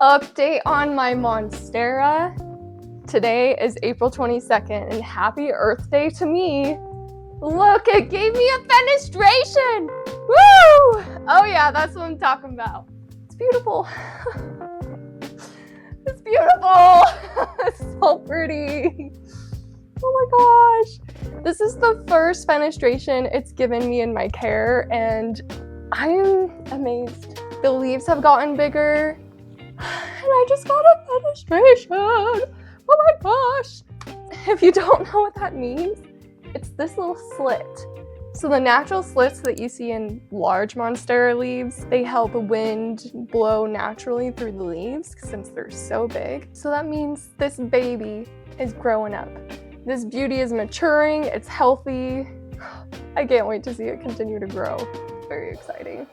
Update on my Monstera. Today is April 22nd and happy Earth Day to me. Look, it gave me a fenestration! Woo! Oh yeah, that's what I'm talking about. It's beautiful. It's beautiful. It's so pretty. Oh my gosh. This is the first fenestration it's given me in my care and I am amazed. The leaves have gotten bigger. And I just got a fenestration. Oh my gosh. If you don't know what that means, it's this little slit. So the natural slits that you see in large Monstera leaves, they help wind blow naturally through the leaves since they're so big. So that means this baby is growing up. This beauty is maturing, it's healthy. I can't wait to see it continue to grow. Very exciting.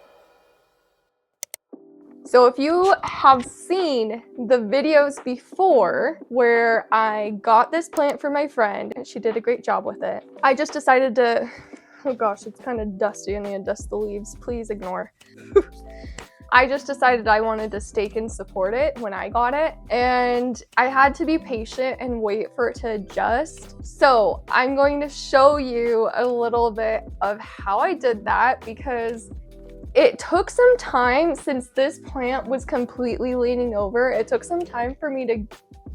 So if you have seen the videos before where I got this plant for my friend, and she did a great job with it, I just decided to, oh gosh, it's kind of dusty. I need to dust the leaves. Please ignore. I just decided I wanted to stake and support it when I got it, and I had to be patient and wait for it to adjust. So I'm going to show you a little bit of how I did that because it took some time since this plant was completely leaning over. It took some time for me to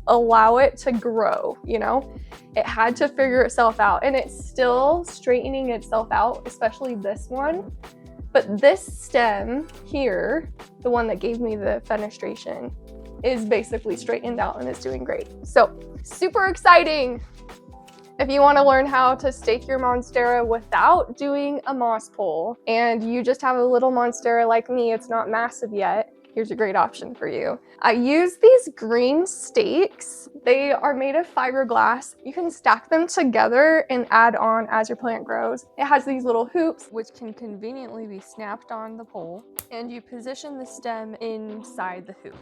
allow it to grow, you know? It had to figure itself out and it's still straightening itself out, especially this one. But this stem here, the one that gave me the fenestration, is basically straightened out and is doing great. So super exciting. If you want to learn how to stake your Monstera without doing a moss pole, and you just have a little Monstera like me, it's not massive yet, here's a great option for you. I use these green stakes. They are made of fiberglass. You can stack them together and add on as your plant grows. It has these little hoops, which can conveniently be snapped on the pole, and you position the stem inside the hoop.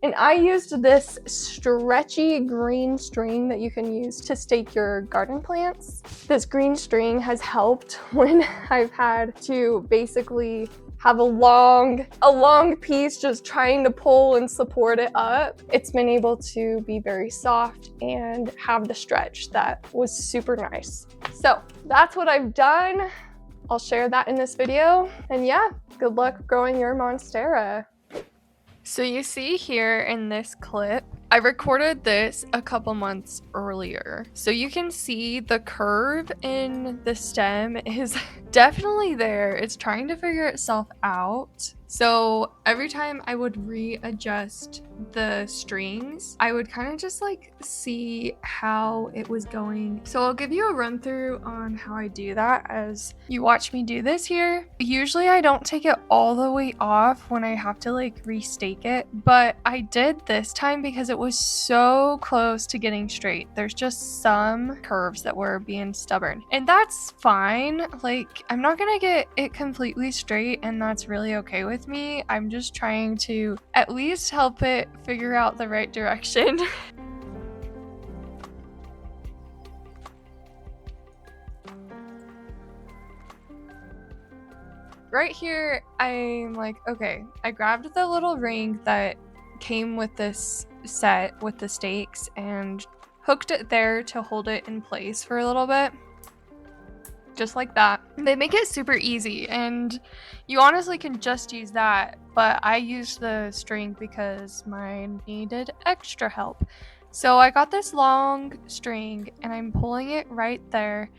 And I used this stretchy green string that you can use to stake your garden plants. This green string has helped when I've had to basically have a long piece just trying to pull and support it up. It's been able to be very soft and have the stretch that was super nice. So that's what I've done. I'll share that in this video. And yeah, good luck growing your Monstera. So you see here in this clip, I recorded this a couple months earlier. So you can see the curve in the stem is definitely there. It's trying to figure itself out. So every time I would readjust the strings, I would kind of just like see how it was going. So I'll give you a run through on how I do that as you watch me do this here. Usually I don't take it all the way off when I have to like restake it, but I did this time because it was so close to getting straight. There's just some curves that were being stubborn, and that's fine. Like, I'm not gonna get it completely straight, and that's really okay with me. I'm just trying to at least help it figure out the right direction. Right here, I'm like, okay, I grabbed the little ring that came with this set with the stakes and hooked it there to hold it in place for a little bit. Just like that. They make it super easy, and you honestly can just use that, but I used the string because mine needed extra help. So I got this long string and I'm pulling it right there.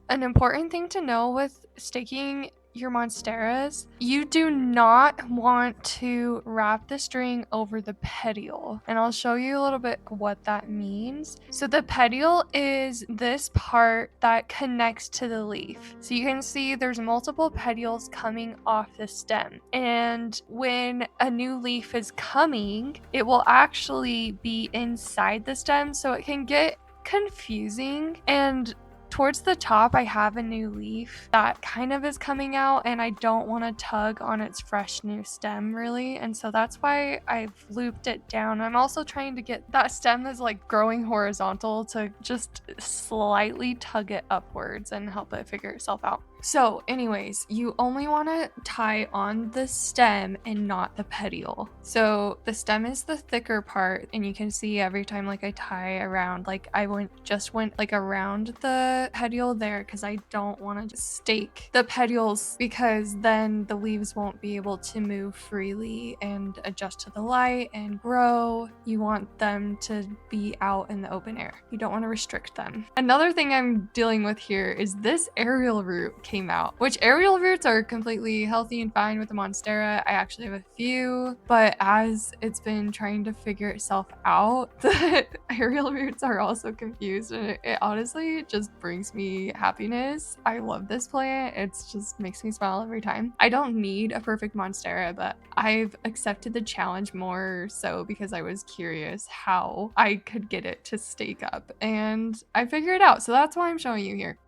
An important thing to know with staking your Monsteras, you do not want to wrap the string over the petiole, and I'll show you a little bit what that means. So the petiole is this part that connects to the leaf. So you can see there's multiple petioles coming off the stem, and when a new leaf is coming, it will actually be inside the stem, so it can get confusing. And towards the top, I have a new leaf that kind of is coming out, and I don't want to tug on its fresh new stem really, and so that's why I've looped it down. I'm also trying to get that stem that's like growing horizontal to just slightly tug it upwards and help it figure itself out. So anyways, you only want to tie on the stem and not the petiole. So the stem is the thicker part, and you can see every time like I tie around, like I just went like around the petiole there because I don't want to stake the petioles, because then the leaves won't be able to move freely and adjust to the light and grow. You want them to be out in the open air. You don't want to restrict them. Another thing I'm dealing with here is this aerial root came out, which aerial roots are completely healthy and fine with the Monstera. I actually have a few, but as it's been trying to figure itself out, the aerial roots are also confused, and it honestly just brings me happiness. I love this plant. It's just makes me smile every time. I don't need a perfect Monstera, but I've accepted the challenge more so because I was curious how I could get it to stake up, and I figured it out. So that's why I'm showing you here.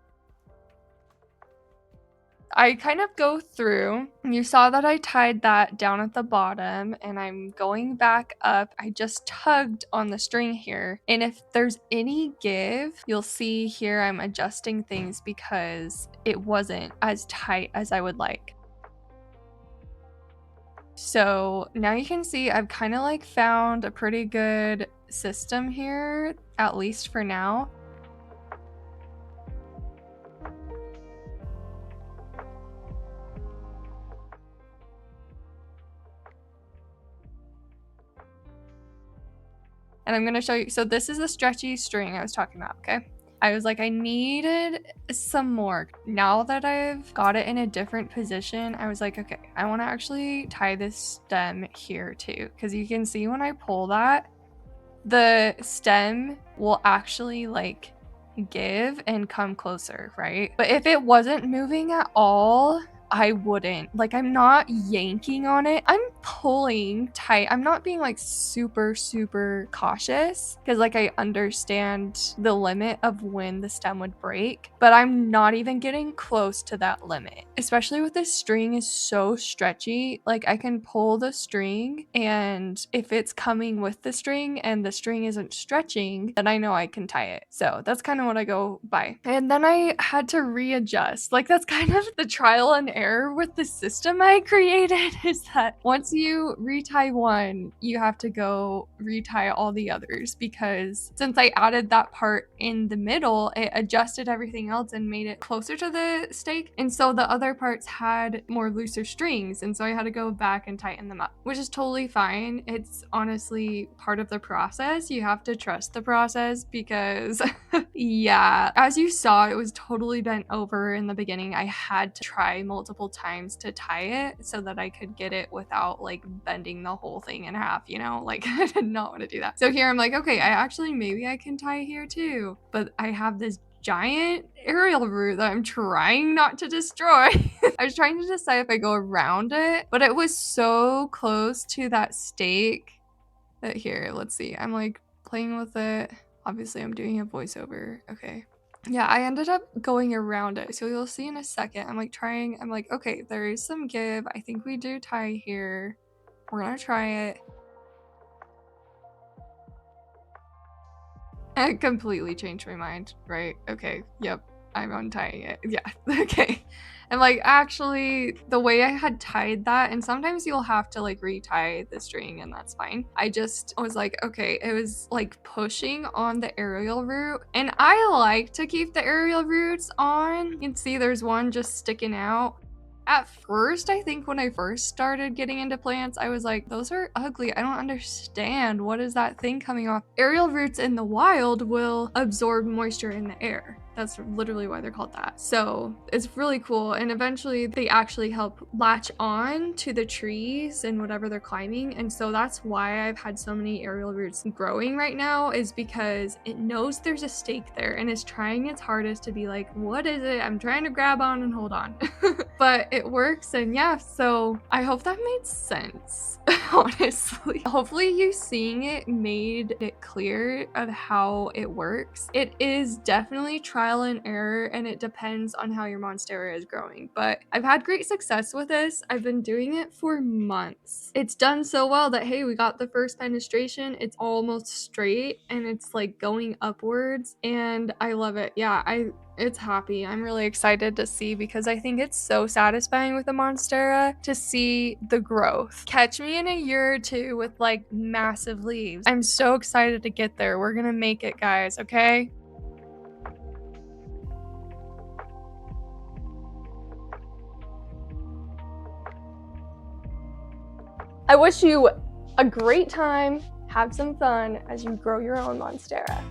I kind of go through, you saw that I tied that down at the bottom, and I'm going back up. I just tugged on the string here, and if there's any give, you'll see here I'm adjusting things because it wasn't as tight as I would like. So now you can see I've kind of like found a pretty good system here, at least for now. And I'm going to show you. So this is the stretchy string I was talking about, okay? I was like, I needed some more. Now that I've got it in a different position, I was like, okay, I want to actually tie this stem here too. Because you can see when I pull that, the stem will actually like give and come closer, right? But if it wasn't moving at all, I wouldn't. Like, I'm not yanking on it. I'm pulling tight. I'm not being like super cautious because like I understand the limit of when the stem would break, but I'm not even getting close to that limit. Especially with this string is so stretchy. Like I can pull the string, and if it's coming with the string and the string isn't stretching, then I know I can tie it. So that's kind of what I go by. And then I had to readjust. Like that's kind of the trial and error with the system I created, is that once you retie one, you have to go retie all the others, because since I added that part in the middle, it adjusted everything else and made it closer to the stake. And so the other parts had more looser strings, and so I had to go back and tighten them up, which is totally fine. It's honestly part of the process. You have to trust the process because yeah, as you saw, it was totally bent over in the beginning. I had to try multiple times to tie it so that I could get it without like bending the whole thing in half, you know? Like I did not want to do that. So here I'm like, okay, maybe I can tie here too. But I have this giant aerial root that I'm trying not to destroy. I was trying to decide if I go around it, but it was so close to that stake that here, let's see. I'm like playing with it. Obviously, I'm doing a voiceover. Okay. Yeah, I ended up going around it. So you'll see in a second. I'm like, okay, there is some give. I think we do tie here. We're gonna try it. I completely changed my mind, right? Okay, yep, I'm untying it. Yeah, okay. And like, actually, the way I had tied that, and sometimes you'll have to like retie the string, and that's fine. I just was like, okay, it was like pushing on the aerial root, and I like to keep the aerial roots on. You can see there's one just sticking out. At first, I think when I first started getting into plants, I was like, those are ugly. I don't understand. What is that thing coming off? Aerial roots in the wild will absorb moisture in the air. That's literally why they're called that. So it's really cool. And eventually they actually help latch on to the trees and whatever they're climbing. And so that's why I've had so many aerial roots growing right now, is because it knows there's a stake there and is trying its hardest to be like, what is it? I'm trying to grab on and hold on. But it works, and yeah, so I hope that made sense. Honestly, hopefully you seeing it made it clear of how it works. It is definitely trial trial and error, and it depends on how your Monstera is growing. But I've had great success with this. I've been doing it for months. It's done so well that, hey, we got the first fenestration. It's almost straight and it's like going upwards, and I love it. Yeah, it's happy. I'm really excited to see, because I think it's so satisfying with a Monstera to see the growth. Catch me in a year or two with like massive leaves. I'm so excited to get there. We're gonna make it, guys, okay? I wish you a great time. Have some fun as you grow your own Monstera.